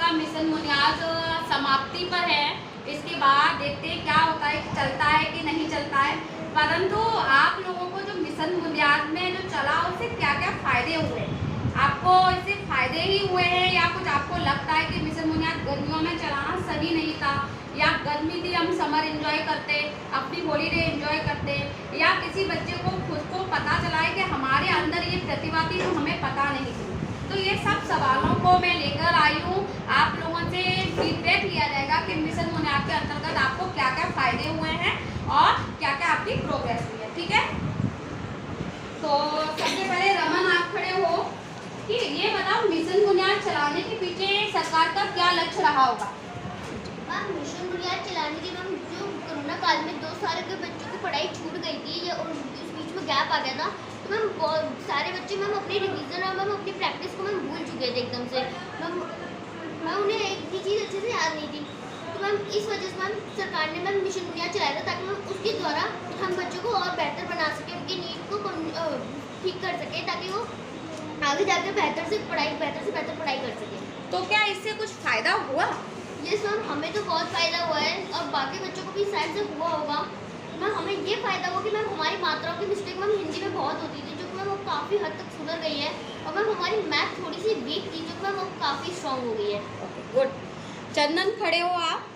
आपका मिशन बुनियाद समाप्ति पर है। इसके बाद देखते हैं क्या होता है, चलता है कि नहीं चलता है। परंतु आप लोगों को जो मिशन बुनियाद में जो चला उससे क्या क्या फ़ायदे हुए, आपको इससे फ़ायदे ही हुए हैं या कुछ आपको लगता है कि मिशन बुनियाद गर्मियों में चलाना सही नहीं था, या गर्मी थी हम समर एंजॉय करते, अपनी हॉलीडे एंजॉय करते, या किसी बच्चे को खुद को पता चला है कि हमारे अंदर ये प्रतिभा थी जो हमें पता नहीं थी। तो ये सब सवालों को मैं लेकर आई हूँ, आप लोगों से फीडबैक लिया जाएगा कि मिशन बुनियाद के अंतर्गत आपको क्या क्या फ़ायदे हुए हैं और क्या क्या आपकी प्रोग्रेस हुई है। ठीक है, तो सबसे पहले रमन आप खड़े हो कि ये बताओ मिशन बुनियाद चलाने के पीछे सरकार का क्या लक्ष्य रहा होगा। मैम मिशन बुनियाद चलाने के मैम जो कोरोना काल में 2 साल के बच्चों की पढ़ाई छूट गई थी या और उस बीच में गैप आ गया था, तो मैम बहुत सारे बच्चे मैम अपनी रिवीजन और मैम अपनी प्रैक्टिस को मैम भूल चुके थे एकदम से। मैम उन्हें एक भी चीज़ अच्छे से याद नहीं थी, तो मैम इस वजह से मैम सरकार ने मैम मिशन बुनियाद चलाया था ताकि मैम उसके द्वारा हम बच्चों को और बेहतर बना सकें, उनकी नीड को ठीक कर सकें ताकि वो आगे जाकर बेहतर से बेहतर पढ़ाई कर सकें। तो क्या इससे कुछ फ़ायदा हुआ? यस मैम, हमें तो बहुत फ़ायदा हुआ है और बाकी बच्चों को भी शायद से हुआ होगा। मैम हमें ये फ़ायदा हुआ कि मैम हमारी मात्राओं की मिस्टेक मैम हिंदी में बहुत होती थी, जो कि मैम वो काफ़ी हद तक सुधर गई है, और मैम हमारी मैथ थोड़ी सी वीक थी, जो कि मैम वो काफ़ी स्ट्रॉन्ग हो गई है। गुड। चंदन खड़े हो आप,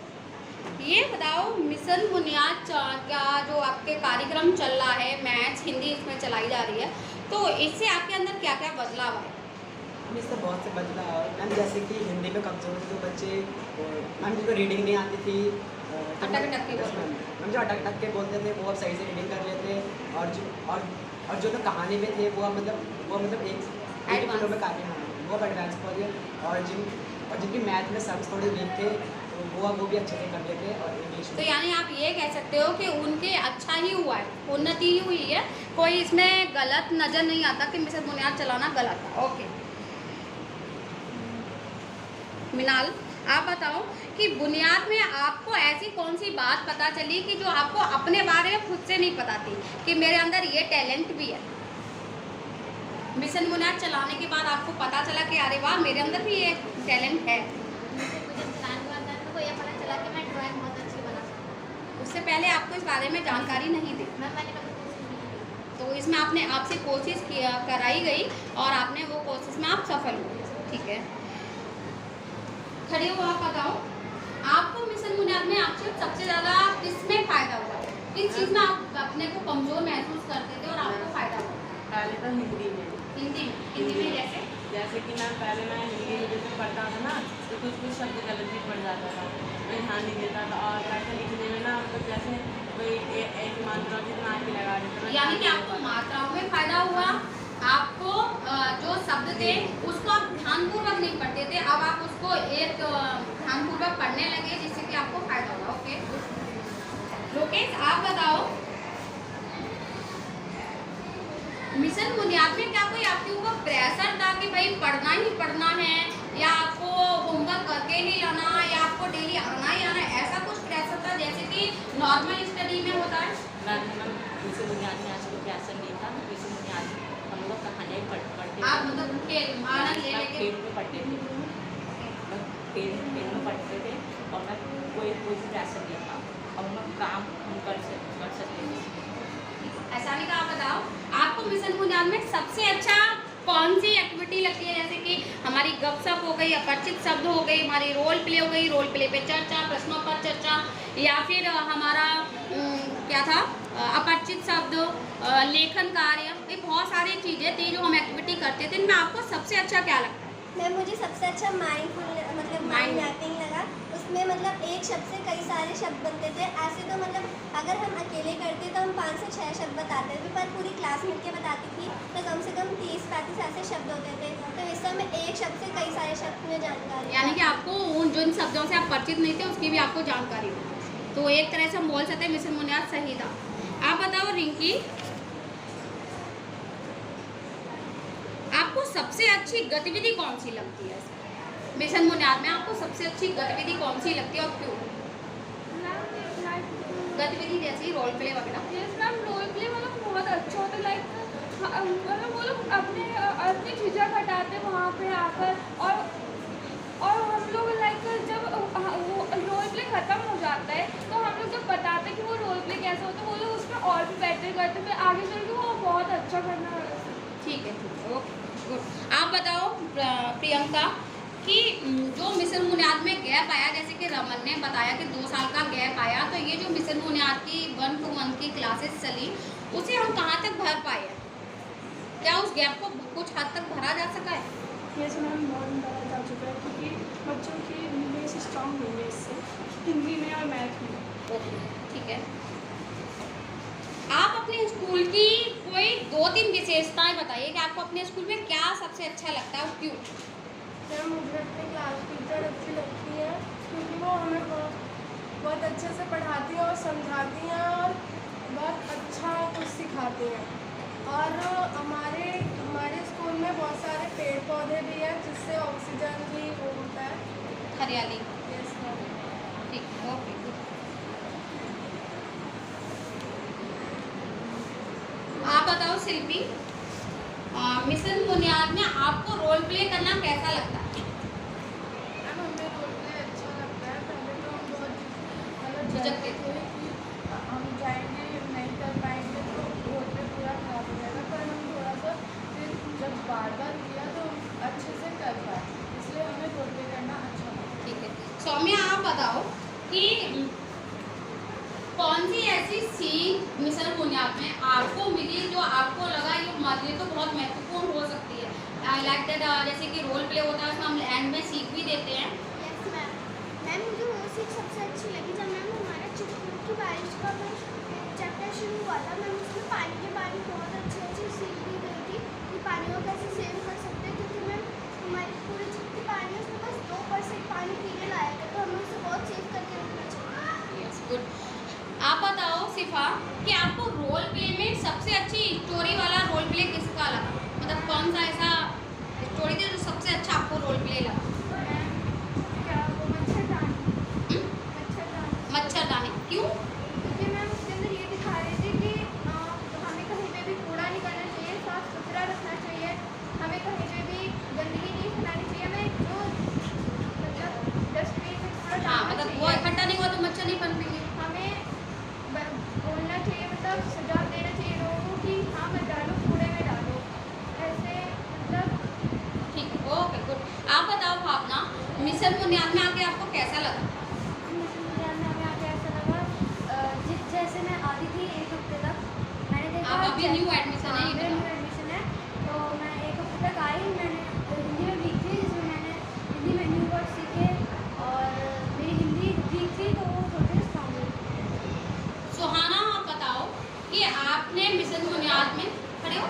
ये बताओ मिशन बुनियाद का जो आपके कार्यक्रम चल रहा है, मैथ्स हिंदी इसमें चलाई जा रही है, तो इससे आपके अंदर क्या क्या बदलाव है? इससे बहुत से बदलाव मैम, जैसे कि हिंदी में कमज़ोर थे जो बच्चे, मैम जिनको रीडिंग नहीं आती थी, अटक के बोलते मैम जो अटक के बोलते थे वो अब सही से रीडिंग कर लेते, और जो तो कहानी में थे वो मतलब एक फ्लो में कहानी, हाँ वो अब एडवांस हो गए, और जिनकी मैथ में सम्स थोड़े वीक थे तो वो भी अच्छे से कर लेते और इंग्लिश। तो यानी आप ये कह सकते हो कि उनके अच्छा ही हुआ है, उन्नति ही हुई है, कोई इसमें गलत नज़र नहीं आता कि मिशन बुनियाद चलाना गलत था। ओके मिनाल, आप बताओ कि बुनियाद में आपको ऐसी कौन सी बात पता चली कि जो आपको अपने बारे में खुद से नहीं पता थी कि मेरे अंदर ये टैलेंट भी है। मिशन बुनियाद चलाने के बाद आपको पता चला कि अरे वाह मेरे अंदर भी ये टैलेंट है। तो ये पता चला कि मैं ड्राइंग बहुत अच्छी बना सकती हूँ। उससे पहले आपको इस बारे में जानकारी नहीं थी, मैंने तो इसमें आपने आपसे कोशिश कराई गई और आपने वो कोशिश में आप सफल हुए। ठीक है, खड़े हो आप बताओ आपको मिशन बुनियाद में आपसे सबसे ज़्यादा किसमें फ़ायदा हुआ, किस चीज़ में आप अपने को कमज़ोर महसूस करते थे और आपको फ़ायदा हुआ? पहले तो हिंदी में जैसे कि मैं पहले हिंदी में जैसे पढ़ता था ना, तो कुछ शब्द गलत भी पड़ जाता था, मैं ध्यान नहीं देता था, और पढ़ते लिखने में ना मतलब जैसे कोई एक मात्रा दिमाग की लगा देता। यानी कि आपको मात्राओं में फ़ायदा हुआ, आपको जो शब्द थे उसको आप ध्यानपूर्वक नहीं पढ़ते थे, अब आप उसको एक ध्यानपूर्वक पढ़ने लगे जिससे कि आपको फ़ायदा हुआ। ओके लोकेश आप बताओ मिशन बुनियाद में क्या कोई आपके ऊपर प्रेशर था कि भाई पढ़ना ही पढ़ना है, या आपको होमवर्क करके ही आना, या आपको डेली आना ही आना, ऐसा कुछ प्रेशर था जैसे कि नॉर्मल स्टडी में होता है? मिशन बुनियाद में आज कोई प्रेशर नहीं था। मिशन बुनियाद हम लोग कहानियाँ पढ़ते आप मतलब खेल आनंद ले लेके खेल में पढ़ते थे, खेल में पढ़ते थे, और मैं कोई प्रेशर नहीं था, और मैं काम हम कर सकते थे। ऐसा नहीं कहा। आप बताओ आपको मिशन बुनियाद में सबसे अच्छा कौन सी एक्टिविटी लगती है, जैसे कि हमारी गपशप हो गई, अपरिचित शब्द हो गई, हमारी रोल प्ले हो गई, रोल प्ले पे चर्चा, प्रश्नों पर चर्चा, या फिर हमारा क्या था अपरिचित शब्द, लेखन कार्य, ये बहुत सारी चीज़ें थी जो हम एक्टिविटी करते थे। इनमें आपको सबसे अच्छा क्या लगता है? मैम मुझे सबसे अच्छा माइंड मैपिंग लगा। उसमें मतलब एक शब्द से कई सारे शब्द बनते थे। ऐसे तो मतलब अगर हम अकेले करते तो हम 5 से 6 शब्द बताते थे, पर पूरी क्लास मिलके बताती थी तो कम से कम 30-35 ऐसे शब्द होते थे। तो इस समय एक शब्द से कई सारे शब्द में जानकारी, यानी कि आपको उन जिन शब्दों से आप परिचित नहीं थे उसकी भी आपको जानकारी हो, तो एक तरह से हम बोल सकते हैं मिशन बुनियाद सही था। आप बताओ रिंकी, आपको सबसे अच्छी गतिविधि कौन सी लगती है मिशन बुनियाद में? आपको सबसे अच्छी गतिविधि कौन सी लगती है और क्यों? गतिविधि जैसे रोल प्ले वगैरह? यस मैम, रोल प्ले मतलब बहुत अच्छा होता है। लाइक मतलब वो लोग अपनी झिझक हटाते वहाँ पे आकर, और हम लोग और भी बेटर करते, फिर आगे चल के वो बहुत अच्छा करना है। ठीक है, ओके, गुड। आप बताओ प्रियंका कि जो मिशन बुनियाद में गैप आया, जैसे कि रमन ने बताया कि 2 साल का गैप आया, तो ये जो मिशन बुनियाद की 1 to 1 की क्लासेस चली, उसे हम कहाँ तक भर पाए हैं? क्या उस गैप को कुछ हद तक भरा जा सका है? ये जो मैम बहुत भरा जा चुका है, क्योंकि बच्चों की इंग्लिश स्ट्रॉन्ग हुई है इससे, हिंदी में और मैथ में। ओके, ठीक है। आप अपने स्कूल की कोई 2-3 विशेषताएं बताइए कि आपको अपने स्कूल में क्या सबसे अच्छा लगता है और क्यों? मैम मुझे अपनी क्लास टीचर अच्छी लगती है, क्योंकि वो हमें बहुत अच्छे से पढ़ाती हैं और समझाती हैं और बहुत अच्छा कुछ सिखाती हैं। और हमारे स्कूल में बहुत सारे पेड़ पौधे भी हैं, जिससे ऑक्सीजन भी वो होता है। हरियाली। Yes ma'am. ठीक, ओके, गुड। आप बताओ शिल्पी, मिशन बुनियाद में आपको रोल प्ले करना कैसा लगता है? मैम हमें रोल प्ले अच्छा लगता है। पहले तो हम बहुत झिझकते थे। कि हम जाएंगे नहीं कर पाएंगे तो रोल प्ले पूरा खराब हो जाएगा, पर हम थोड़ा सा फिर जब बार बार किया तो अच्छे से कर पाए, इसलिए हमें रोल प्ले करना अच्छा लगता है। ठीक है, सौम्या आप बताओ कि कौन सी ऐसी सीख मिशन बुनियाद में आपको मिली जो आपको लगा ये हमारे लिए तो बहुत महत्वपूर्ण हो सकती है? लाइक दैट, जैसे कि रोल प्ले होता है उसमें हम एंड में सीख भी देते हैं। Yes ma'am. मैम मुझे वो सीख सबसे अच्छी लगी जब मैम हमारा चित्रकूट की बारिश का चैप्टर शुरू हुआ था। मैम उसमें पानी के बारे में बहुत अच्छी सीख दी गई थी कि पानी को कैसे सेव कर सकते हैं, क्योंकि मैम हमारी पूरी जितनी पानी है उसमें बस 2% पानी पीने लायक है, तो हमें उसे बहुत सेव करके रखना चाहिए। Yes, good. आप बताओ शिफा कि आपको रोल प्ले में सबसे अच्छी स्टोरी वाला रोल प्ले किसका लगा? मतलब कौन सा ऐसा स्टोरी थी जो सबसे अच्छा आपको रोल प्ले लगा? क्या वो मच्छरदानी। क्यों? क्योंकि मैम उसके अंदर ये दिखा रही थी कि हमें कहीं पे भी कूड़ा नहीं करना चाहिए, साफ सुथरा रखना चाहिए, हमें कहीं पे भी गंदगी नहीं फैलानी चाहिए, हमें जो मतलब डस्टबिन में कूड़ा हाँ, डालना मतलब वो चाहिए। इकट्ठा नहीं हुआ तो मच्छर नहीं पनपेंगे। हमें बोलना चाहिए, मतलब सुझाव देना चाहिए लोगों को कि हाँ मत डालो, कूड़े में डालो, ऐसे मतलब। ठीक है, ओके, गुड। आप बताओ भावना, मिशन बुनियाद में आके आपको कैसा लगा? मिशन बुनियाद में हमें आके ऐसा लगा, जैसे मैं आती थी 1 हफ्ते तक, मैंने देखा आप अभी न्यू एडमिशन है, ये मेरा बताओ। न्यू एडमिशन है, तो मैं 1 हफ्ते तक आई, मैंने हिंदी में वीक थी, जिसमें मैंने हिंदी में न्यू वर्ड सीखे और मेरी हिंदी वीक थी तो वो थोड़ी स्ट्रॉन्ग हुई। सुहाना आप बताओ कि आपने मिशन बुनियाद में खड़े हो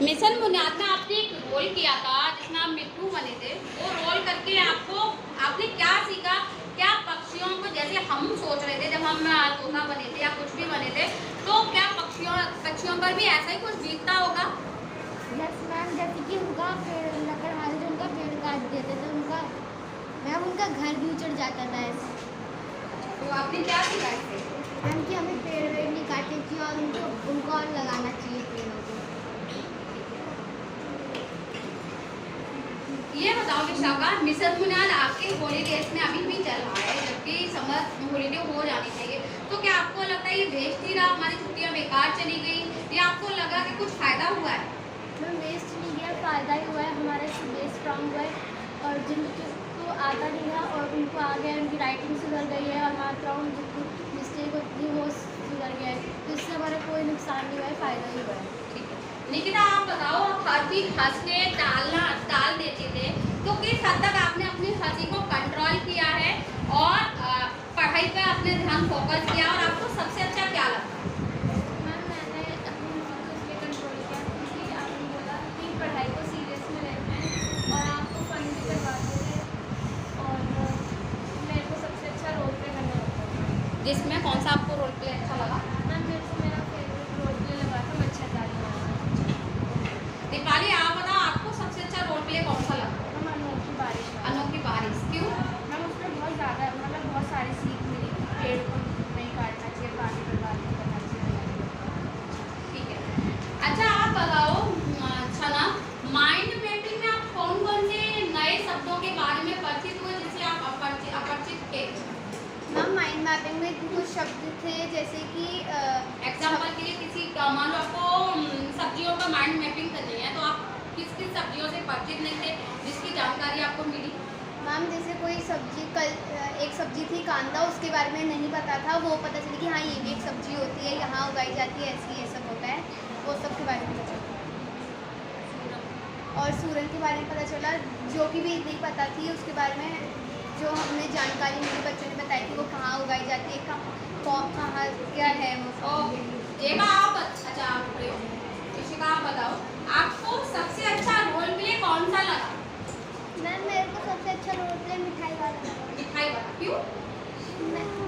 मिशन बुनियाद में आपने एक रोल किया था जिसमें आप मिट्टू बने थे। वो रोल करके आपने क्या सीखा? क्या पक्षियों को, जैसे हम सोच रहे थे जब हम तोता बने थे या कुछ भी बने थे, तो क्या पक्षियों पर भी ऐसा ही कुछ बीतता होगा? यस मैम, जैसे कि उनका पेड़ लकड़हारे जो उनका पेड़ काट देते थे, उनका मैम उनका घर भी उजड़ जाता था ऐसे। तो आपने क्या सीखा इससे? मैम कि हमें पेड़ वेड़ नहीं काटने चाहिए और उनको और लगाना चाहिए पेड़ों को। ये बताओ विशाखा, मिशन बुनियाद आपके हॉलीडेज में अभी भी चल रहा है, जबकि समर हॉलीडे हो जानी चाहिए, तो क्या आपको लगता है ये वेस्ट ही रहा, हमारी छुट्टियां बेकार चली गई, या आपको लगा कि कुछ फायदा हुआ है? मैम वेस्ट नहीं गया, फ़ायदा ही हुआ है, हमारा इससे बेस स्ट्रॉन्ग हुआ है और जिनको आता नहीं था और उनको आ गया, उनकी राइटिंग सुधर गई है और मात्राओं जितनी मिस्टेक होती है वो सुधर गया है, तो इससे हमारा कोई नुकसान नहीं हुआ है, फ़ायदा ही हुआ है। ठीक है, निकिता आप बताओ, आप हर चीज हंस के टाल देते थे, तो किस हद तक आपने अपनी हंसी को कंट्रोल किया है और पढ़ाई पर अपने ध्यान फोकस किया, और आपको सबसे अच्छा क्या लगता है? मैम मैंने अपनी हंसी को इसलिए कंट्रोल किया क्योंकि आपने बोला कि पढ़ाई को सीरियस में लेते हैं और आपको फन भी करवाते थे, और मेरे को सबसे अच्छा रोल प्ले करना लगता था। जिसमें कौन सा आपको रोल प्ले अच्छा लगा? मैम मेरे को मेरा फेवरेट रोल प्ले लगा था मच्छरदानी वाला। दीपाली आप बताओ, आपको सबसे अच्छा रोल प्ले कौन सा लगा? मैम अनोखी बारिश वाला। अनोखी बारिश। क्यों? मैम उसमें बहुत ज़्यादा मतलब बहुत सारी सीख मिली, पेड़ को नहीं काटना चाहिए, पानी बर्बाद नहीं करना चाहिए। ठीक है, अच्छा आप बताओ छना, माइंड मैपिंग में आप कौन कौन से नए शब्दों के बारे में परिचित हुए जिससे आप शब्द थे जैसे कि एग्जाम्पल के लिए किसी मान लो आपको सब्जियों का माइंड मैपिंग करनी है, तो आप किस किस सब्जियों से परिचित नहीं थे जिसकी जानकारी आपको मिली? मैम जैसे कोई सब्जी कल एक सब्जी थी कांदा, उसके बारे में नहीं पता था, वो पता चली कि हाँ ये भी एक सब्जी होती है, यहाँ उगाई जाती है, ऐसी ये सब होता है, वो सब के बारे में पता चला। और सूरन के बारे में पता चला, जो कि भी नहीं पता थी उसके बारे में जो हमने जानकारी मेरे बच्चों ने बताई थी, वो कहाँ उगाई जाती है, कहाँ क्या है वो। जेबा आप अच्छा आप इशिका आप बताओ, आपको सबसे अच्छा रोल प्ले कौन सा लगा? मैम मेरे को सबसे अच्छा रोल प्ले मिठाई वाला लगा। मिठाई वाला, क्यों?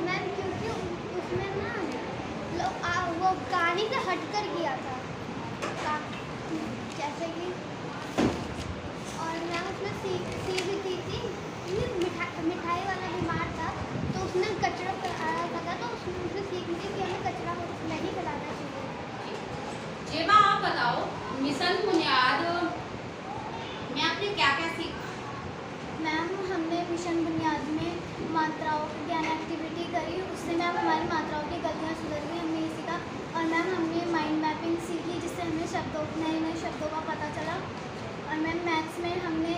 मैम क्योंकि उसमें ना वो कहानी से हटकर किया था, जैसे कि और मैम उसमें सीख दी थी कि मिठाई वाला बीमार था तो उसने कचरा फैलाया, तो उसने सीख मिली कि हमें कचरा नहीं फैलाना चाहिए। जेबा आप बताओ, मिशन बुनियाद में आपने क्या क्या सीखा? मैम हमने मिशन बुनियाद में मात्राओं की ज्ञान एक्टिविटी करी, उससे मैम हमारी मात्राओं की गलतियाँ सुधर गई, हमने ये सीखा। और मैम हमने माइंड मैपिंग सीखी, जिससे हमें नए नए शब्दों का पता चला। और मैम मैथ्स में हमने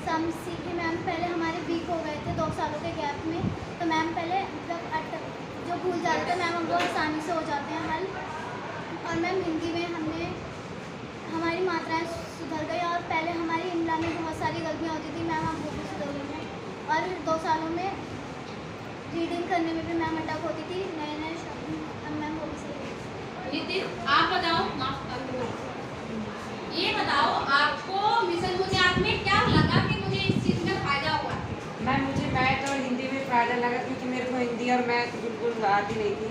सम सीखे। मैम पहले हमारे वीक हो गए थे 2 सालों के गैप में, तो मैम पहले मतलब जो भूल जाते थे मैम हमको आसानी से हो जाते हैं हल। और मैम हिंदी में हमने हमारी मात्राएं सुधर गई, और पहले हमारी इमला में बहुत सारी गलतियाँ होती थी, मैम हम वो भी सुधर गई हैं। और 2 सालों में रीडिंग करने में भी मैम अटक होती थी, नए नए शब्द, अब मैम वो भी सही। नितिन आप बताओ, ये बताओ आपको मिशन बुनियाद में क्या लगा कि मुझे इस चीज़ में फ़ायदा हुआ? मैम मुझे मैथ और हिंदी में फ़ायदा लगा, क्योंकि मेरे को हिंदी और मैथ बिल्कुल आती नहीं थी।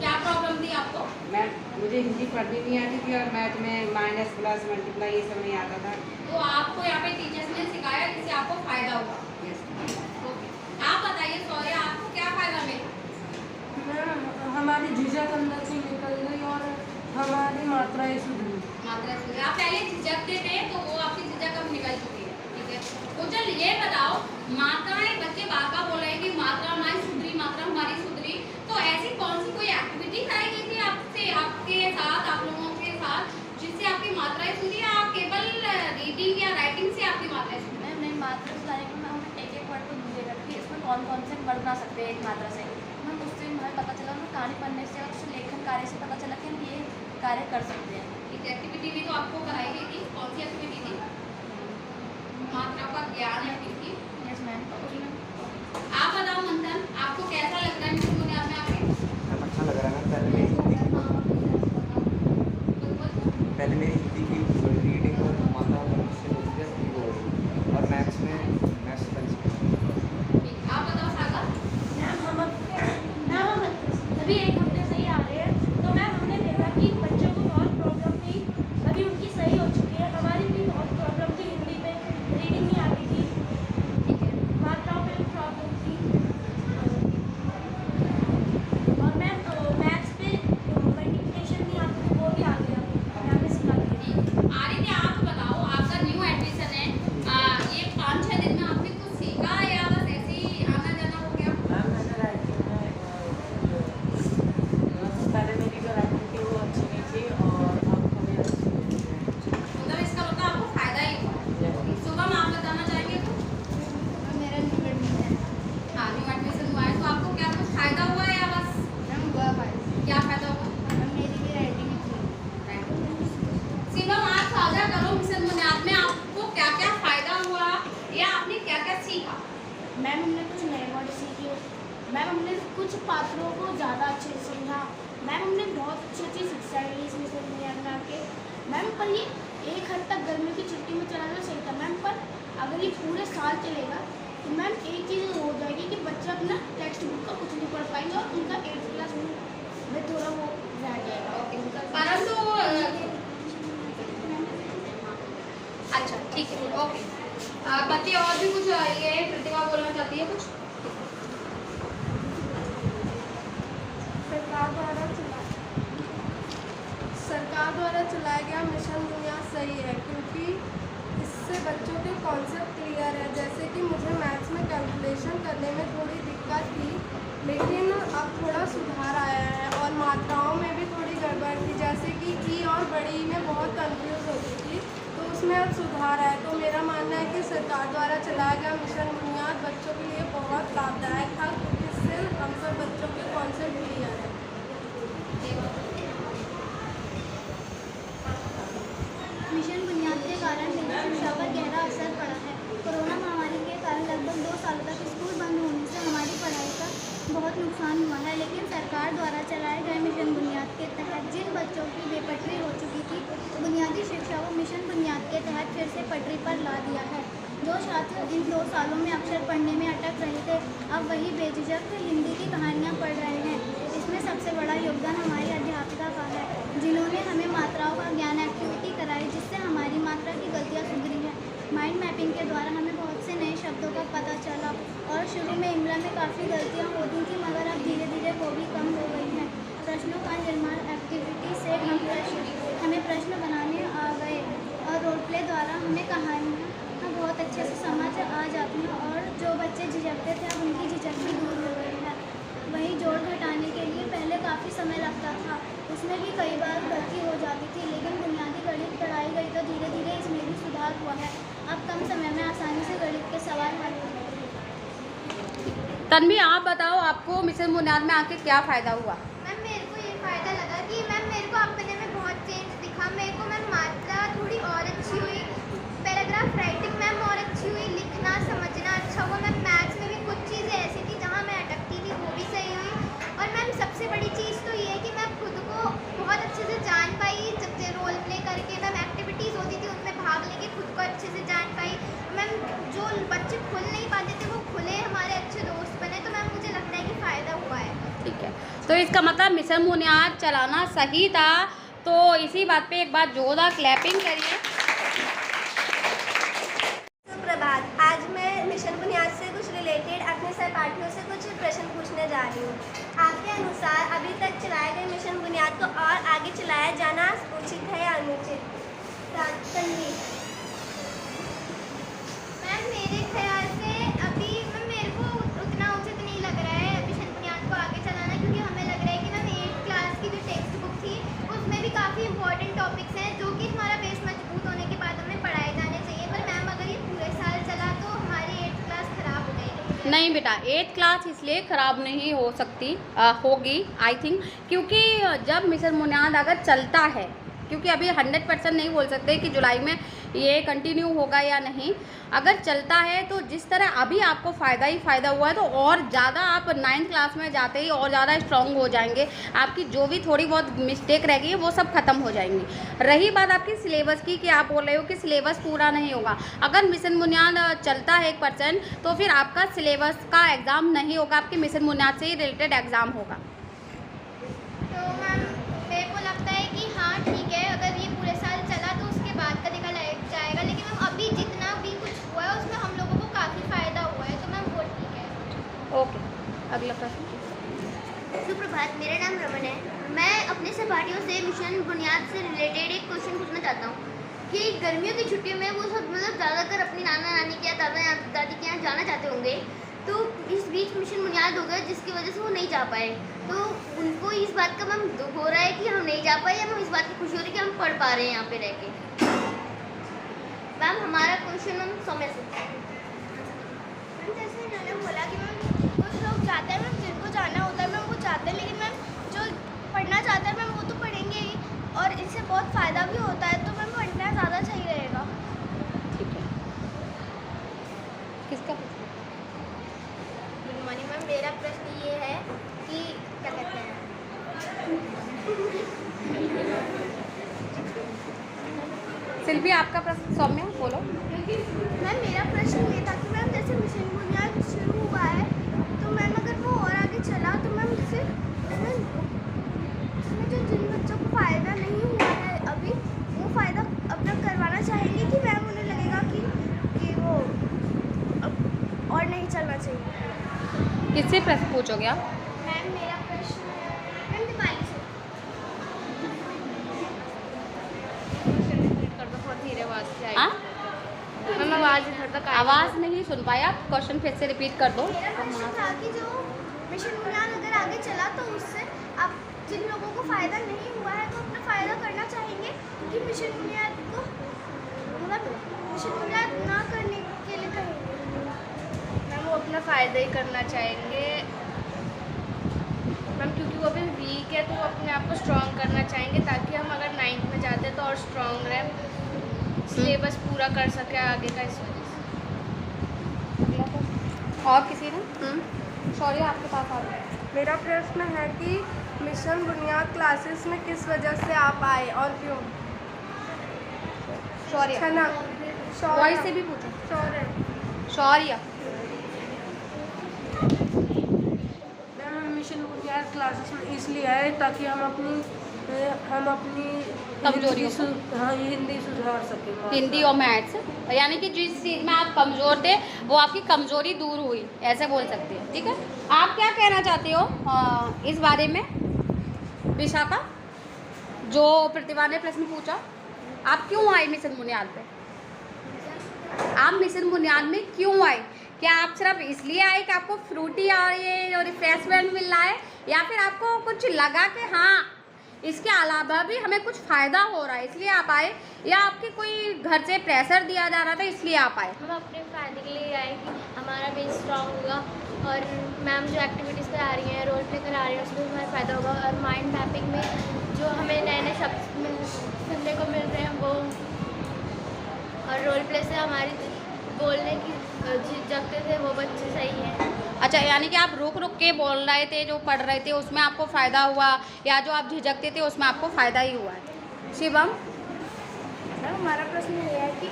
क्या प्रॉब्लम थी आपको? मैम मुझे हिंदी पढ़नी नहीं आती थी, और मैथ में माइनस प्लस मल्टीप्लाई ये सब नहीं आता था। तो आपको यहाँ पे टीचर्स ने सिखाया जिससे आपको फ़ायदा हुआ। यस। ओके, आप बताइए सौर्य, आपको क्या फ़ायदा मिला? मैम हमारी झिझक अंदर से निकल गई और हमारी मात्राएं सुधरी। मात्रा सुधरी, आप पहले झिझकते थे तो वो आपकी झिझक अब निकल चुकी है, ठीक है। तो चल ये बताओ, मात्राएं बच्चे बाका बोल रहे हैं कि मात्रा हमारी सुधरी, मात्रा हमारी सुधरी, तो ऐसी कौन सी कोई एक्टिविटी कराई गई थी आपसे, आपके साथ, आप लोगों के साथ, जिससे आपकी मात्राएं सुधरी, या केवल रीडिंग या राइटिंग से आपकी मात्राएं सुधरी? मैम नहीं, मात्रा सुधारने को मैं हमें एक एक वर्ड को ढूंढेगा कि इसमें कौन कौन से वर्ड बना सकते हैं एक मात्रा से। मैम उससे हमें पता चला, हमें कहानी पढ़ने से और उससे लेखन कार्य से पता चला कि हम ये कार्य कर सकते हैं। एक एक्टिविटी भी तो आपको कराई गई थी, कौन सी एक्टिविटी थी? मात्राओं का ज्ञान एक्टिविटी। Yes ma'am. आप बताओ मंथन, आपको कैसा लग रहा है मिशन बुनियाद में आके? अच्छा लग रहा है। पहले मेरी हिंदी की रीडिंग और मात्रा से बोलते हैं, और मैथ्स में आप बताओ सागर। मैम हम अभी 1 हफ्ते से ही आ रहे हैं, तो मैम हमने देखा कि बच्चों को बहुत प्रॉब्लम थी, अभी उनकी सही हो चुकी है। हमारी भी बहुत प्रॉब्लम थी, हिंदी में रीडिंग नहीं आती थी, मात्राओं में भी प्रॉब्लम थी, और मैम मैथ्स पे मल्टीप्लिकेशन नहीं आती थी, वो भी आ गया, मैम ने सिखा दिया। आदित्य आप बताओ, आपका न्यू एडमिशन है, ये 5-6 दिन में आपने कुछ सीखा या बस ऐसे ही आना जाना हो गया? मैम मैंने राइटिंग में पहले मेरी जो राइटिंग थी वो अच्छी नहीं थी, और अब थोड़ी अच्छी है। मतलब इसका मतलब आपको फायदा ही हुआ। शुभम आप बताना चाहेंगे तो? मेरा न्यू एडमिशन हाँ, न्यू एडमिशन हुआ है, तो आपको क्या कुछ फायदा हुआ है या बस मैम हुआ फायदा। क्या फायदा हुआ? मैम मेरी भी राइटिंग अच्छी। शिवम आप साझा करो, मिशन बुनियाद में आपको क्या क्या फायदा हुआ या आपने क्या क्या सीखा? मैम हमने कुछ नए वर्ड सीखे, मैम हमने कुछ पात्रों को ज़्यादा अच्छे से समझा, मैम हमने बहुत अच्छी अच्छी शिक्षा ली इस मिशन बुनियाद में आके। मैम पर ये एक हद तक गर्मियों की छुट्टी में चलाना सही था मैम, पर अगर ये पूरे साल चलेगा तो मैम एक चीज़ हो जाएगी कि बच्चा अपना टेक्स्ट बुक का कुछ नहीं पढ़ पाएंगे, और उनका 8th क्लास में थोड़ा वो रह जाएगा। परंतु अच्छा ठीक है, ओके। बच्चे और भी कुछ ये प्रतिभा बोलना चाहती है कुछ? सरकार द्वारा चलाया गया मिशन बुनियाद सही है, क्योंकि इससे बच्चों के कॉन्सेप्ट क्लियर है। जैसे कि मुझे मैथ्स में कैलकुलेशन करने में थोड़ी दिक्कत थी, लेकिन अब थोड़ा सुधार आया है और मात्राओं में भी थोड़ी गड़बड़ थी, जैसे कि ई और बड़ी ई में बहुत कंफ्यूज होती थी, तो उसमें अब सुधार है। तो मेरा मानना है कि सरकार द्वारा चलाया गया मिशन बुनियाद बच्चों के लिए बहुत लाभदायक था, क्योंकि इससे हम सब बच्चों के कॉन्सेप्ट क्लियर है। मिशन बुनियाद के कारण मेरी शिक्षा पर गहरा असर पड़ा है। कोरोना महामारी के कारण लगभग 2 सालों तक स्कूल बंद होने से हमारी पढ़ाई का बहुत नुकसान हुआ है, लेकिन सरकार द्वारा चलाए गए मिशन बुनियाद के तहत जिन बच्चों की बेपटरी हो चुकी थी, बुनियादी शिक्षा को मिशन बुनियाद के तहत फिर से पटरी पर ला दिया है। जो छात्र इन 2 सालों में अक्षर पढ़ने में अटक रहे थे, अब वही बेझिझक हिंदी की कहानियाँ पढ़ रहे हैं। इसमें सबसे बड़ा योगदान हमारी अध्यापिका का है, जिन्होंने हमें मात्राओं का ज्ञान एक्टिविटी कराई, जिससे हमारी मात्रा की गलतियाँ सुधरी हैं। माइंड मैपिंग के द्वारा हमें बहुत से नए शब्दों का पता चला और शुरू में इंग्लिश में काफ़ी गलतियाँ होती थी, मगर अब धीरे धीरे वो भी कम हो गई हैं। प्रश्नों का निर्माण एक्टिविटी से हमें प्रश्न बनाने आ गए और रोल प्ले द्वारा हमें कहानियाँ बहुत अच्छे से समझ आ जाती हैं और जो बच्चे झिझकते थे अब उनकी झिझक भी दूर हो गई है। वहीं जोड़ घटाने के लिए पहले काफ़ी समय लगता था, उसमें भी कई बार गलती हो जाती थी, लेकिन बुनियादी गणित पढ़ाई गई तो धीरे धीरे इसमें भी सुधार हुआ है। अब कम समय में आसानी से गणित के सवाल हल हो जाते हैं। तन्वी, आप बताओ, आपको मिशन बुनियाद में आके क्या फ़ायदा हुआ? मैम मेरे को ये फ़ायदा लगा कि मैम मेरे को अपने में बहुत चेंज दिखा। मेरे को मैम मात्रा थोड़ी और अच्छी हुई, पैराग्राफ राइटिंग मैम और अच्छी हुई, लिखना समझना अच्छा हुआ। मैम मैथ्स में भी कुछ चीज़ें ऐसी थी जहाँ मैं अटकती थी, वो भी सही हुई। और मैम सबसे बड़ी चीज़ तो ये है कि मैं खुद को बहुत अच्छे से जान पाई, जब रोल प्ले करके मैम एक्टिविटीज़ होती थी उनमें भाग लेके खुद को अच्छे से जान पाई। मैम जो बच्चे खुल नहीं पाते थे वो खुले, हमारे अच्छे दोस्त बने, तो मैम मुझे लगता है कि फ़ायदा हुआ है। ठीक है, तो इसका मतलब मिशन बुनियाद चलाना सही था। तो इसी बात पे एक बार जोरदार क्लैपिंग करिए। सुप्रभात, आज मैं मिशन बुनियाद से कुछ रिलेटेड अपने सहपाठियों से कुछ प्रश्न पूछने जा रही हूँ। आपके अनुसार अभी तक चलाए गए मिशन बुनियाद को और आगे चलाया जाना उचित है या अनुचित? तन्वी। मैम मेरे ख्याल से अभी मैम मेरे को उतना उचित नहीं लग रहा है मिशन बुनियाद को आगे चलाना, क्योंकि हमें लग रहा है कि मैम 8th क्लास की जो टेक्स्ट बुक थी उसमें भी काफ़ी इंपॉर्टेंट टॉपिक्स हैं जो कि हमारा बेस मजबूत होने के बाद हमें पढ़ाए जाने चाहिए। पर मैम अगर ये पूरे साल चला तो हमारी 8th क्लास ख़राब हो जाएगी। नहीं बेटा, 8th क्लास इसलिए ख़राब नहीं हो सकती होगी आई थिंक, क्योंकि जब मिशन बुनियाद अगर चलता है, क्योंकि अभी 100% नहीं बोल सकते कि जुलाई में ये कंटिन्यू होगा या नहीं, अगर चलता है तो जिस तरह अभी आपको फ़ायदा ही फ़ायदा हुआ है, तो और ज़्यादा आप 9th क्लास में जाते ही और ज़्यादा स्ट्रॉन्ग हो जाएंगे। आपकी जो भी थोड़ी बहुत मिस्टेक रह गई है वो सब खत्म हो जाएंगी। रही बात आपकी सिलेबस की कि आप बोल रहे हो कि सिलेबस पूरा नहीं होगा, अगर मिशन बुनियाद चलता है 1% तो फिर आपका सिलेबस का एग्ज़ाम नहीं होगा, आपके मिशन बुनियाद से ही रिलेटेड एग्ज़ाम होगा। तो मैम मेरे को लगता है कि हाँ ठीक है, अगर ये पूरे साल चला तो उसके बाद का देखा जाएगा, लेकिन मैम अभी जितना भी कुछ हुआ है उसमें हम लोगों को काफ़ी फ़ायदा हुआ है, तो मैम वो ठीक है। ओके, अगला प्रश्न। सुप्रभात, मेरा नाम रमन है। मैं अपने सहपाठियों से मिशन बुनियाद से रिलेटेड एक क्वेश्चन पूछना चाहता हूँ कि गर्मियों की छुट्टियों में वो सब मतलब ज़्यादातर अपनी नाना नानी के या दादा दादी के यहाँ जाना चाहते होंगे, तो इस बीच मिशन बुनियाद हो गया जिसकी वजह से वो नहीं जा पाए, तो उनको इस बात का मैम दुख हो रहा है कि हम नहीं जा पाए, या मैम इस बात की खुशी हो रही है कि हम पढ़ पा रहे हैं यहाँ पे रह के? मैम हमारा क्वेश्चन मैम समय से मैम, जैसे इन्होंने बोला कि मैम कुछ लोग जाते हैं मैम, जिनको जाना होता है मैम वो जाते हैं, लेकिन मैम जो पढ़ना चाहता है मैम वो तो पढ़ेंगे ही, और इससे बहुत फ़ायदा भी होता है, तो मैम पढ़ना ज़्यादा सही रहेगा। ठीक है, किसका? गुड मॉर्निंग मैम, मेरा प्रश्न ये है कि क्या कहते हैं, सिल्वी, आपका प्रश्न। सौम्या बोलो। मैम मेरा प्रश्न ये था कि मैम जैसे मिशन बुनियाद शुरू हुआ है, तो मैम अगर वो और आगे चला तो मैम इससे इसमें जो जिन बच्चों को फ़ायदा नहीं हुआ है अभी, वो फ़ायदा अपना करवाना चाहेंगे कि मैम उन्हें लगेगा कि वो अब और नहीं चलना चाहिए? किससे प्रश्न पूछोगे आप? मैम मेरा प्रश्न मैम दीपाली से। हाँ? मैम आवाज़ इधर तक आवाज़ नहीं सुन पाया, क्वेश्चन फिर से रिपीट कर दो। मेरा प्रश्न था कि जो मिशन बुनियाद अगर आगे चला तो उससे अब जिन लोगों को फ़ायदा नहीं हुआ है वो अपना फ़ायदा करना चाहेंगे, क्योंकि मिशन बुनियाद को मतलब मिशन बुनियाद ना करने के लिए कहेंगे। मैम वो अपना फ़ायदा ही करना चाहेंगे मैम, क्योंकि वो अभी वीक है तो वो अपने आप को स्ट्रॉन्ग करना चाहेंगे, ताकि हम अगर 9th में जाते हैं तो और स्ट्रॉन्ग रहें, सिलेबस पूरा कर सके आगे का, इस वजह से। और किसी ने सॉरी आपके पास आ गया। मेरा प्रश्न है कि मिशन बुनियाद क्लासेस में किस वजह से आप आए और क्यों? शौर्य, है ना? वॉइस से भी पूछो। शौर्य। शौर्य, मैम मिशन बुनियाद क्लासेस में इसलिए आए ताकि हम अपनी कमजोरियों को हिंदी सुधार सकें। हिंदी और मैथ्स, यानी कि जिस चीज़ में आप कमज़ोर थे वो आपकी कमज़ोरी दूर हुई, ऐसे बोल सकते हैं। ठीक है, आप क्या कहना चाहते हो इस बारे में विशाखा? जो प्रतिभा ने प्रश्न पूछा, आप क्यों आए मिशन बुनियाद पे? आप मिशन बुनियाद में क्यों आए? क्या आप सिर्फ इसलिए आए कि आपको फ्रूटी और ये रिफ्रेशमेंट मिल रहा है, या फिर आपको कुछ लगा कि हाँ इसके अलावा भी हमें कुछ फ़ायदा हो रहा है इसलिए आप आए, या आपके कोई घर से प्रेशर दिया जा रहा था इसलिए आप आए? हम अपने फ़ायदे के लिए आए कि हमारा बेस स्ट्रॉन्ग होगा, और मैम जो एक्टिविटीज़ करा रही हैं, रोल प्ले करा रही हैं, उसमें हमारा फ़ायदा होगा, और माइंड मैपिंग में जो हमें नए नए शब्द सुनने को मिल रहे हैं वो, और रोल प्ले से हमारी बोलने की झिझकते थे वो बच्चे सही हैं। अच्छा, यानी कि आप रुक रुक के बोल रहे थे, जो पढ़ रहे थे उसमें आपको फ़ायदा हुआ, या जो आप झिझकते थे उसमें आपको फ़ायदा ही हुआ है? शिवम? मैम हमारा प्रश्न ये है कि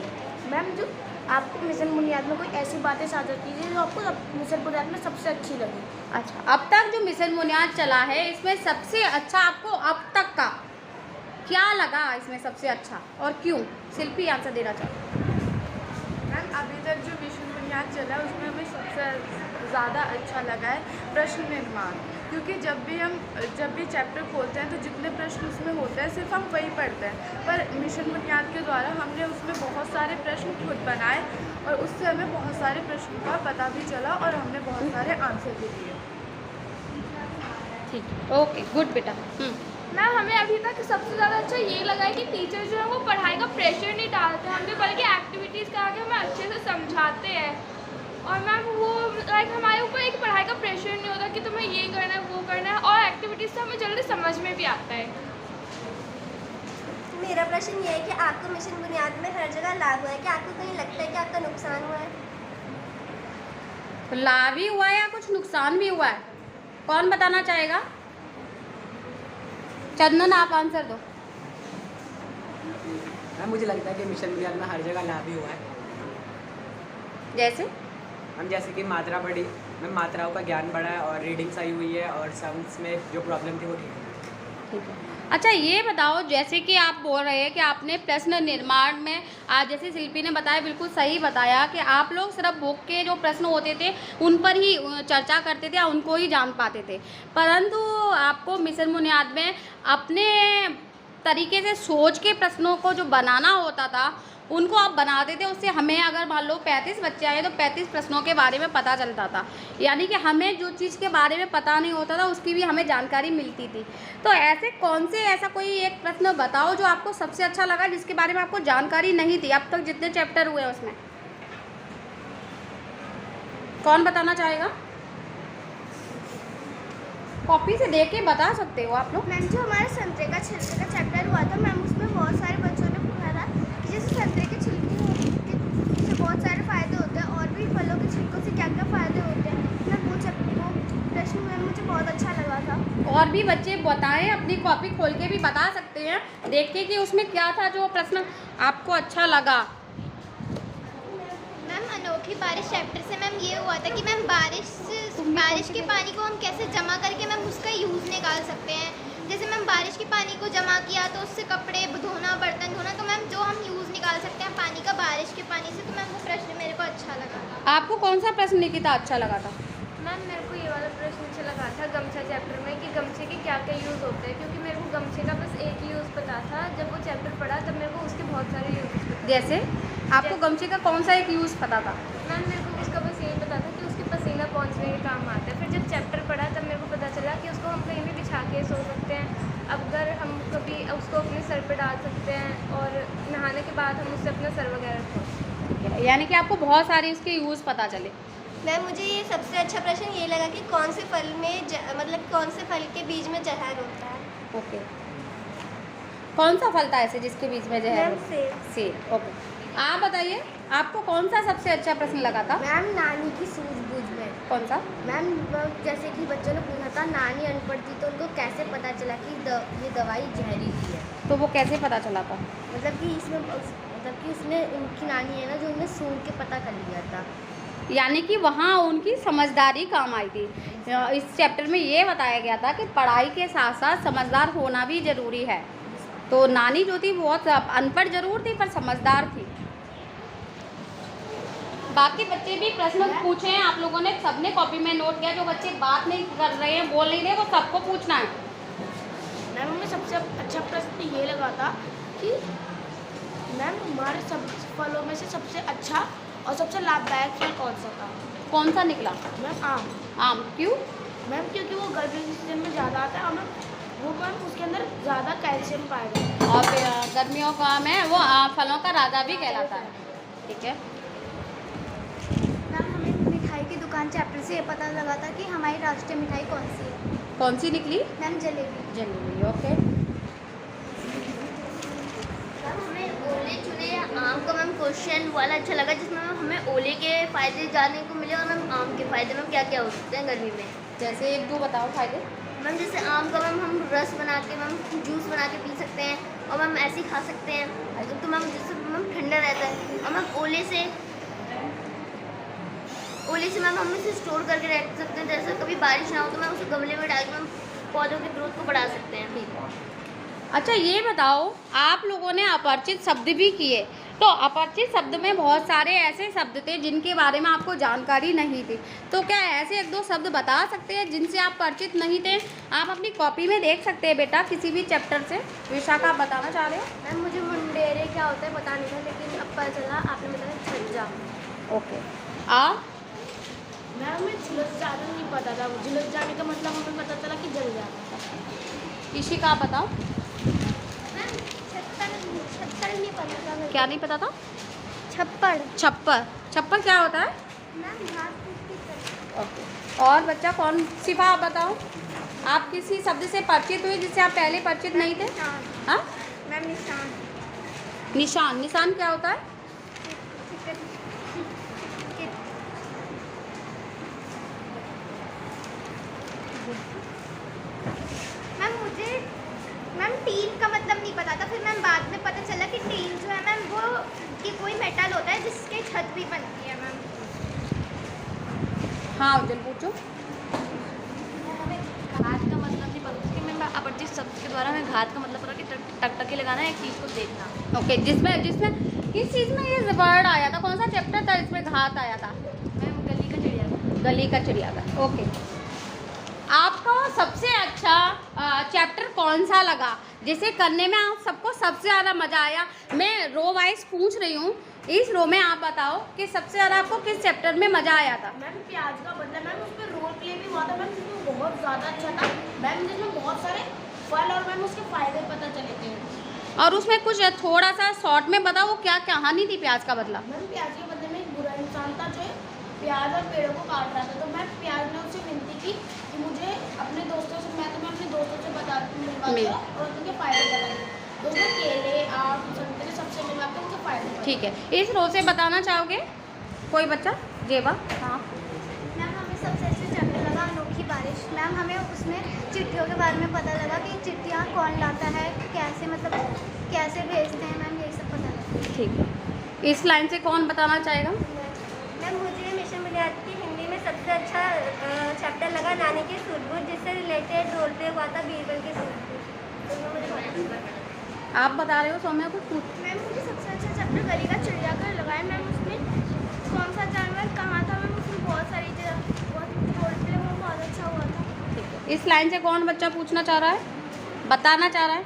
मैम जो आपको मिशन बुनियाद में कोई ऐसी बातें साझा कीजिए जो आपको मिशन बुनियाद में सबसे अच्छी लगी। अच्छा, अब तक जो मिशन बुनियाद चला है इसमें सबसे अच्छा आपको अब तक का क्या लगा? इसमें सबसे अच्छा और क्यों? शिल्पी आंसर देना चाहती हूँ। मैम अभी तक जो मिशन बुनियाद चला है उसमें हमें सबसे ज़्यादा अच्छा लगा है प्रश्न निर्माण, क्योंकि जब भी चैप्टर खोलते हैं तो जितने प्रश्न उसमें होते हैं सिर्फ हम वही पढ़ते हैं, पर मिशन बुनियाद के द्वारा हमने उसमें बहुत सारे प्रश्न खुद बनाए और उससे हमें बहुत सारे प्रश्नों का पता भी चला और हमने बहुत सारे आंसर भी दिए। ठीक है, ओके, गुड बेटा। मैम हमें अभी तक सबसे ज़्यादा अच्छा ये लगा है कि टीचर जो है वो पढ़ाई का प्रेशर नहीं डालते हैं, हमें बल्कि एक्टिविटीज़ करा के हमें अच्छे से समझाते हैं, और मैम वो लाइक हमारे ऊपर एक पढ़ाई का प्रेशर नहीं होता कि तुम्हें ये करना है वो करना है, और एक्टिविटीज़ से हमें जल्दी समझ में भी आता है। मेरा प्रश्न ये है कि आपको मिशन बुनियाद में हर जगह लाभ हुआ है, क्या आपको कहीं लगता है कि आपका नुकसान हुआ है? तो लाभ भी हुआ है या कुछ नुकसान भी हुआ है? कौन बताना चाहेगा? चंदन, आप आंसर दो। मैम मुझे लगता है कि मिशन बुनियाद में हर जगह लाभ ही हुआ है। जैसे मैम जैसे कि मात्रा बढ़ी, मैम मात्राओं का ज्ञान बढ़ा है और रीडिंग सही हुई है, और सम्स में जो प्रॉब्लम थी वो ठीक है। ठीक है। अच्छा ये बताओ, जैसे कि आप बोल रहे हैं कि आपने प्रश्न निर्माण में आज जैसे शिल्पी ने बताया, बिल्कुल सही बताया कि आप लोग सिर्फ बुक के जो प्रश्न होते थे उन पर ही चर्चा करते थे, उनको ही जान पाते थे, परंतु आपको मिशन बुनियाद में अपने तरीके से सोच के प्रश्नों को जो बनाना होता था उनको आप बनाते थे। उससे हमें अगर मान लो 35 बच्चे आए तो 35 प्रश्नों के बारे में पता चलता था, यानी कि हमें जो चीज़ के बारे में पता नहीं होता था उसकी भी हमें जानकारी मिलती थी। तो ऐसा कोई एक प्रश्न बताओ जो आपको सबसे अच्छा लगा, जिसके बारे में आपको जानकारी नहीं थी अब तक जितने चैप्टर हुए उसमें। कौन बताना चाहेगा? कॉपी से देख के बता सकते हो आप लोग। मैम जो हमारा संतरे का छिलके का चैप्टर हुआ था मैम, उसमें बहुत सारे बच्चों ने पूछा था कि जैसे संतरे के छिलके से बहुत सारे फ़ायदे होते हैं, और भी फलों के छिलकों से क्या क्या फ़ायदे होते हैं। मैम वो प्रश्न में मुझे बहुत अच्छा लगा था। और भी बच्चे बताएं, अपनी कॉपी खोल के भी बता सकते हैं, देख के कि उसमें क्या था जो प्रश्न आपको अच्छा लगा। मैम अनोखी बारिश चैप्टर से मैम ये हुआ था कि मैम बारिश के पानी को हम कैसे जमा करके मैम उसका यूज़ निकाल सकते हैं। जैसे मैम बारिश के पानी को जमा किया तो उससे कपड़े धोना, बर्तन धोना, तो मैम जो हम यूज़ निकाल सकते हैं पानी का बारिश के पानी से। तो मैम वो प्रश्न मेरे को अच्छा लगा। आपको कौन सा प्रश्न निकिता अच्छा लगा था? मैम मेरे को ये वाला प्रश्न अच्छा लगा था गमछा चैप्टर में, कि गमछे के क्या क्या यूज़ होते हैं, क्योंकि मेरे को गमछे का बस एक ही यूज़ पता था। जब वो चैप्टर पढ़ा तब मेरे को उसके बहुत सारे यूज़ पता। जैसे आपको गमछे का कौन सा एक यूज़ पता था? मैम मेरे को उसका बस यही पता था कि उसके पसीना पहुँच समझने के काम आता है। फिर जब चैप्टर पढ़ा तब मेरे को पता चला कि उसको हम कहीं भी बिछा के सो सकते हैं, अगर हम कभी उसको अपने सर पे डाल सकते हैं और नहाने के बाद हम उससे अपना सर वगैरह धो सकते हैं। यानी कि आपको बहुत सारे इसके यूज़ पता चले। मैम मुझे ये सबसे अच्छा प्रश्न ये लगा कि कौन से फल में मतलब कौन से फल के बीज में जहर होता है। ओके, कौन सा फल था ऐसे जिसके बीच में जहर मैम होता सेब। है? सेब। ओके, आप बताइए आपको कौन सा सबसे अच्छा प्रश्न लगा था? मैम नानी की सूझबूझ में। कौन सा? मैम जैसे कि बच्चों ने पूछा था नानी अनपढ़ थी तो उनको कैसे पता चला कि ये दवाई जहरीली है। तो वो कैसे पता चला था? मतलब कि उसने उनकी नानी है ना जो उन्हें सूंघ के पता कर लिया था। यानी कि वहाँ उनकी समझदारी काम आई थी। इस चैप्टर में ये बताया गया था कि पढ़ाई के साथ साथ समझदार होना भी ज़रूरी है। तो नानी जो थी बहुत अनपढ़ जरूर थी पर समझदार थी। बाकी बच्चे भी प्रश्न पूछे हैं आप लोगों ने, सबने कॉपी में नोट किया। जो बच्चे बात नहीं कर रहे हैं, बोल नहीं रहे, वो सबको पूछना है। मैम हमें सबसे अच्छा प्रश्न ये लगा था कि मैम हमारे सब फलों में से सबसे अच्छा और सबसे लाभदायक फल कौन सा था? कौन सा निकला? मैम आम। आम। क्यों? मैम क्योंकि वो गर्मी के सीजन में ज़्यादा आता है और मैम उसके अंदर ज़्यादा कैल्शियम पाया जाता है। और गर्मियों का आम है वो फलों का राजा भी कहलाता है। ठीक है। मैम हमें मिठाई की दुकान चैप्टर से ये पता लगा था कि हमारी राष्ट्रीय मिठाई कौन सी है। कौन सी निकली? Ma'am jalebi. Jalebi. Okay. Ma'am हमें ओले चुने या आम का मैम क्वेश्चन वाला अच्छा लगा जिसमें मैम हमें ओले के फ़ायदे जानने को मिले और मैम आम के फ़ायदे में क्या क्या हो सकते हैं गर्मी में। जैसे एक दो बताओ फायदे। मैम जैसे आम का मैम हम रस बना के मैम जूस बना के पी सकते हैं और मैम ऐसे ही खा सकते हैं तो मैम जिससे मैम ठंडा रहता है। और मैम ओले से मैम हम इसे स्टोर करके रख सकते हैं, जैसे कभी बारिश ना हो तो मैम उसे गमले में डाल के मैम पौधों की ग्रोथ को बढ़ा सकते हैं। अच्छा ये बताओ, आप लोगों ने अपरिचित शब्द भी किए, तो अपरिचित शब्द में बहुत सारे ऐसे शब्द थे जिनके बारे में आपको जानकारी नहीं थी। तो क्या ऐसे एक दो शब्द बता सकते हैं जिनसे आप परिचित नहीं थे? आप अपनी कॉपी में देख सकते हैं बेटा, किसी भी चैप्टर से। विशाखा आप बताना चाह रहे हो? मैम मुझे मुंडेरे क्या होता है पता नहीं था, लेकिन अब पता चला आपने बताया छज्जा। ओके। मैम हमें झुलस जाना नहीं पता था, झुलस जाने का मतलब हमें पता चला कि जल जाना। इसी का आप बताओ। मैम छप्पर नहीं पता था। क्या नहीं पता था? छप्पर। छप्पर। छप्पर क्या होता है? मैम घास फूस की तरह। ओके। और बच्चा कौन सिफा आप बताओ, आप किसी शब्द से परिचित हुए जिससे आप पहले परिचित नहीं थे? हाँ मैम निशान। निशान। निशान क्या होता है? मैम टीन का मतलब नहीं पता था, फिर मैम बाद में पता चला कि टीन जो है मैम वो कि कोई मेटल होता है जिसके छत भी बनती है मैम। हाँ उज्जवल पूछो। घात का मतलब नहीं पता, क्योंकि मैं अपरिचित शब्द के द्वारा हमें घात का मतलब पता कि टकटकी लगाना है, एक चीज़ को देखना। ओके। जिसमें किस चीज़ में ये वर्ड आया था? कौन सा चैप्टर था इसमें घात आया था? मैम गली का चिड़ियाघर। गली का चिड़ियाघर। ओके। आपको सबसे अच्छा चैप्टर कौन सा लगा जिसे करने में आप सबको सबसे ज़्यादा मज़ा आया? मैं रो वाइज पूछ रही हूँ, इस रो में आप बताओ कि सबसे ज़्यादा आपको किस चैप्टर में मज़ा आया था? मैम प्याज का बदला। मैम उस पर रोल प्ले भी हुआ था मैम, जिसमें बहुत ज़्यादा अच्छा था मैम, जिसमें बहुत सारे फल और मैम उसके फ़ायदे पता चले थे। और उसमें कुछ थोड़ा सा शॉर्ट में बताओ वो क्या कहानी थी प्याज का बदला? मैम प्याज के बदले में एक बुरा इंसान था जो प्याज और पेड़ों को काट रहा था, तो मैम प्याज ने उससे विनती की कि मुझे अपने दोस्तों से, मैं तुम्हें अपने दोस्तों से मिलवा और उनके फ़ायदे बताऊँ। तो उसमें केले, आम, संतरे सबसे मिलवा के उनके फ़ायदे। ठीक है। इस रो से बताना चाहोगे कोई बच्चा? जेबा। हाँ मैम हमें सबसे अच्छा चैप्टर लगा अनोखी बारिश। मैम हमें उसमें चिट्ठियों के बारे में पता लगा कि चिट्ठियाँ कौन लाता है, कैसे मतलब कैसे भेजते हैं मैम, ये सब पता लगा। ठीक है। इस लाइन से कौन बताना चाहेगा? मैम मुझे मिशन विद्यार्थी हिंदी में सबसे अच्छा चैप्टर लगा नानी की सूझबूझ, जिससे रिलेटेड रोल प्ले हुआ था बीरबल की सूझबूझ। तो मुझे बहुत अच्छा लगा। आप बता रहे हो सौम्या कुछ पूछ? मैम मुझे सबसे अच्छा चैप्टर गली का चिड़ियाघर लगा है। मैम उसमें कौन सा जानवर कहाँ था, मैम उसमें बहुत सारी बहुत रोल प्ले में बहुत अच्छा हुआ था। ठीक है। इस लाइन से कौन बच्चा पूछना चाह रहा है, बताना चाह रहा है?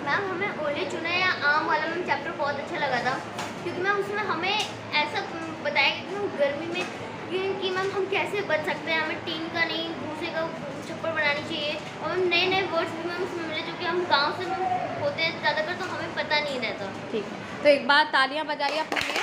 मैम हमें ओले चुने या आम वाला मैम चैप्टर बहुत अच्छा लगा था, क्योंकि मैम उसमें हमें ऐसा बताया गया कि मैम गर्मी में कि मैम हम कैसे बच सकते हैं, हमें टीन का नहीं भूसे का छप्पर बनानी चाहिए। और मैम नए नए वर्ड्स भी मैम उसमें मिले जो कि हम गांव से होते हैं ज़्यादातर, तो हमें पता नहीं रहता। ठीक है, तो एक बार तालियां बजाइए अपने लिए।